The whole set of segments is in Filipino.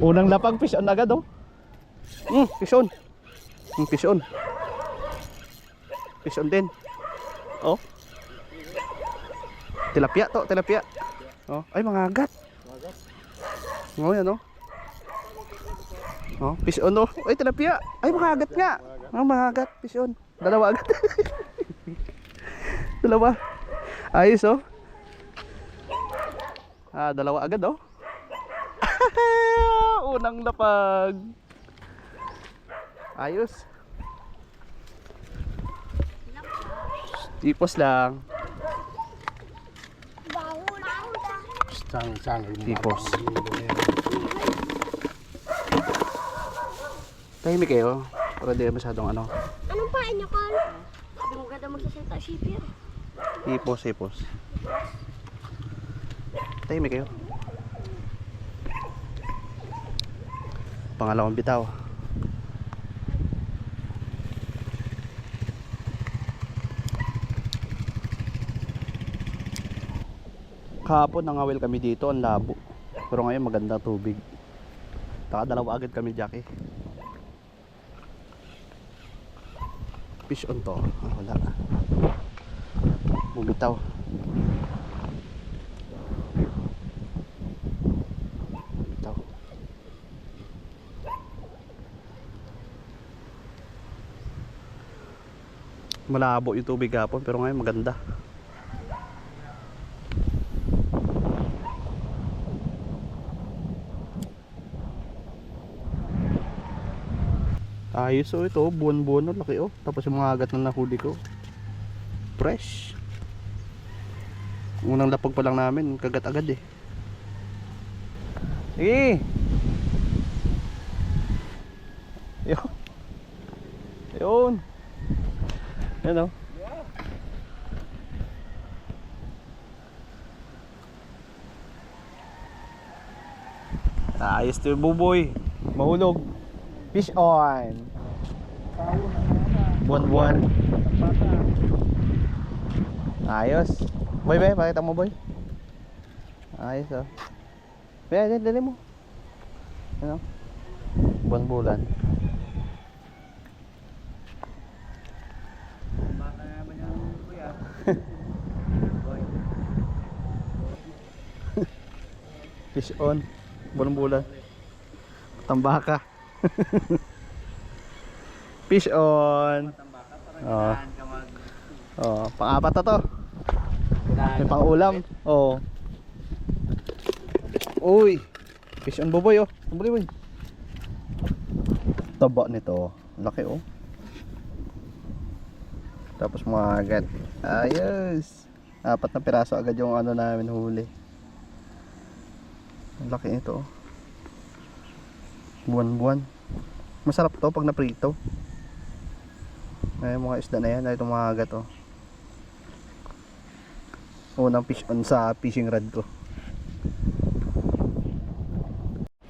Unang lapag, fish on agad oh. Fish on. Fish on. Fish on din. Oh. Tilapia to, tilapia. Oh, ay mga agat. Oh, yan oh. Oh, fish on oh. Ay tilapia. Ay mga agat nga. Mga agat, fish on. Dalawa agad. Dalawa. Ayos oh. Dalawa agad oh. Unang lapag. Ayos. Tipos lang. Tipos. Tahimik kayo. Para di masyadong ano. Anong pain niyo, Carl? Sabi mo ganda magsasalita shipper. Tipos. Tahimik kayo. Pangalawang bitaw. Kahapon nangawil kami dito, ang labo. Pero ngayon maganda tubig. Dalawa agad kami, Jackie. Fish on to. Wala. Bumitaw. Bumitaw. Malabo yung tubig kahapon, pero ngayon maganda. Ayos oh, ito buwan-buwan oh, laki oh. Tapos yung mga agat na nahuli ko, fresh. Unang lapag pa lang namin, kagat agad eh. Sige. Yun. Yun. Yan oh. Ayos to yung buboy. Mahulog. Fish on. Buwan-buwan. Ayos. Boy, pakita mo boy. Ayos oh. Dali mo. Ano? Buwan-bulan. Baka naman yung kuya. Fish on. Buwan-bulan. Tambaka. Fish on. Pang-apat na to. May pang-ulam. Oh. Uy. Fish on buboy oh. Buboy. Taba nito. Laki oh. Tapos mga agad. Ayos. 4 na piraso agad yung ano namin huli. Ang laki nito oh. Buwan-buwan. Masarap to pag naprito. Ay mga isda na yan. Ay itong mga agat oh. Unang fish on sa fishing rod ko.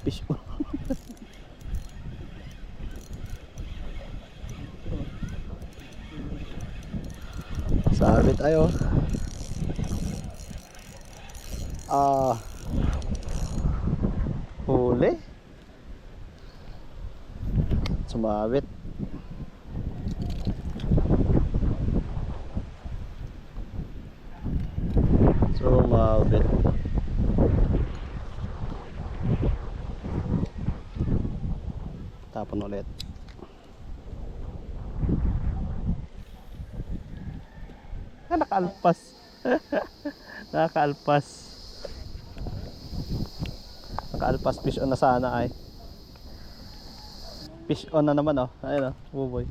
Fish on. Sabit tayo. Huli. Sumabit. Tapon ulit. Nakaalpas. Nakaalpas. Nakaalpas fish on na sana ay. Fish on na naman oh. Ayun oh, buboy.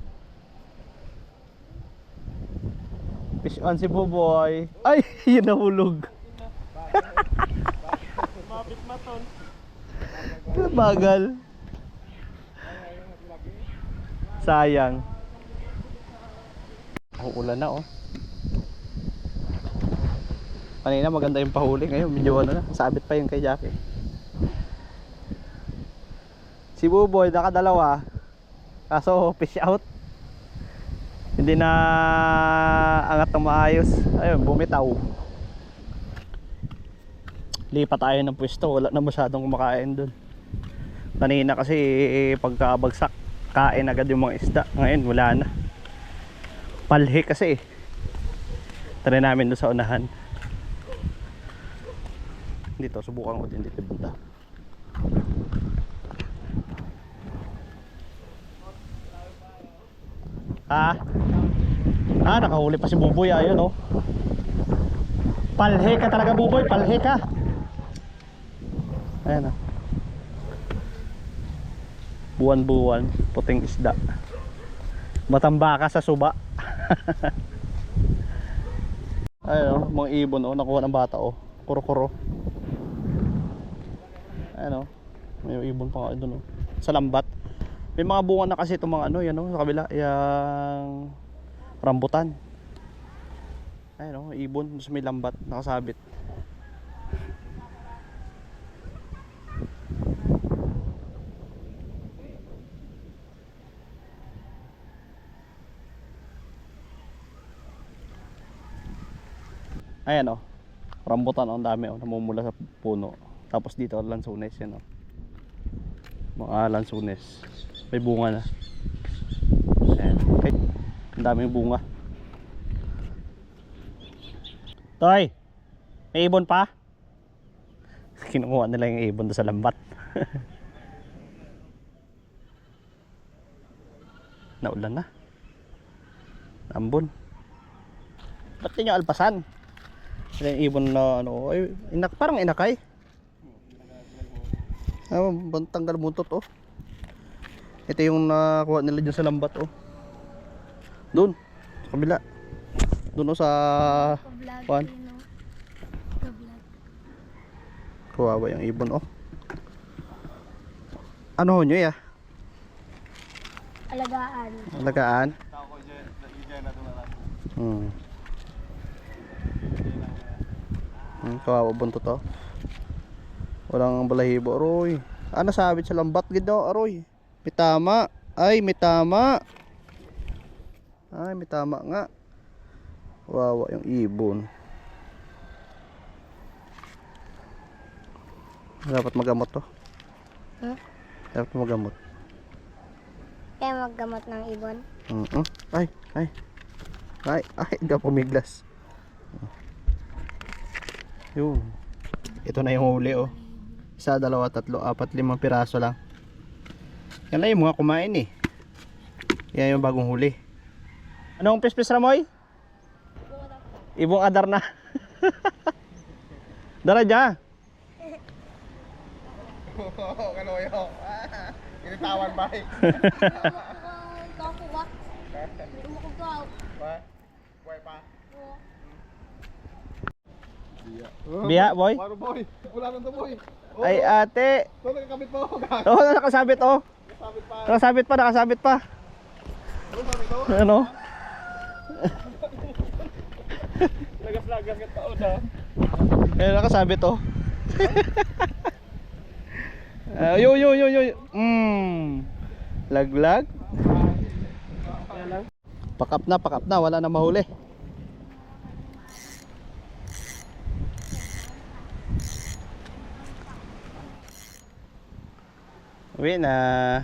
Fish on si buboy. Ay, yun nahulog. Mapit maton. Bagal. Sayang. Ulan na oh. Kanina maganda yung pahuli, ngayon medyo ano na, sabit pa yung kay Jackie. Si Buboy nakadalawa. Kaso fish out. Hindi na angat ng maayos. Ayun, bumitaw. Lipat tayo ng pwesto, wala na masyadong kumakain doon. Kanina kasi pagkabagsak, kain agad yung mga isda. Ngayon wala na. Palhe kasi. Try namin doon sa unahan. Dito, subukan ko din dito banda. Nakahuli pa si Buboy. Ayun, oh. Palhe ka talaga, Buboy. Palhe ka. Ayan, oh. Buwan-buwan, puting isda. Matambaka sa suba. Ayun, oh, mga ibon, oh. Nakuha ng bata, oh. Kuro-kuro. Ayan, oh. May ibon pa nga doon, oh. Sa lambat. May mga bunga na kasi itong mga ano, yan, oh, sa kabila, yung rambutan. Ayun, oh, ibon sa may lambat nakasabit. Ayan, oh, rambutan, oh, ang dami, oh, namumula sa puno. Tapos dito lansunes, yan, oh. Mga lansunes. May bunga na. Ayan. Okay. Ang daming bunga. Toy, may ibon pa? Kinukuha nila yung ibon doon sa lambat. Naulan na. Ambon. Ba't nyo alpasan? Ito yung ibon na ano, ay, parang inakay. Tanggal buntot, oh. Ito yung nakuha nila dyan sa lambat, oh. Doon, sa kabila. Doon, oh, sa pan. Kawawa yung ibon, oh. Ano ho nyo, ya? Alagaan. Alagaan? Kawawa buntot, oh. Walang balahibo, aroy. Nasabit sa lambat, gito, aroy. May tama. Ay, may tama. Ay, may tama nga. Wawa yung ibon. Dapat magamot to. Dapat magamot. Kaya maggamot ng ibon. Ay, hindi pumiglas. Yun. Ito na yung huli, oh. 1, 2, 3, 4, 5 piraso lang. Yan lang yung mga kumain, eh. Yan yung bagong huli. Anong pis-pis, Ramoy? Ibong adar na. Dara dya. Kaloyo. Initawan ba? Biya, boy? Waro boy. Wala nang to boy. Ay, ate. So nakakabit pa ako. Oo, nakasabit, oh. Nakasabit pa. Nakasabit pa. Ano? Lagas-lagas ka taon ha. Nakasabit, oh. Yo. Laglag. Pakap na, wala na mahuli. Uwi na.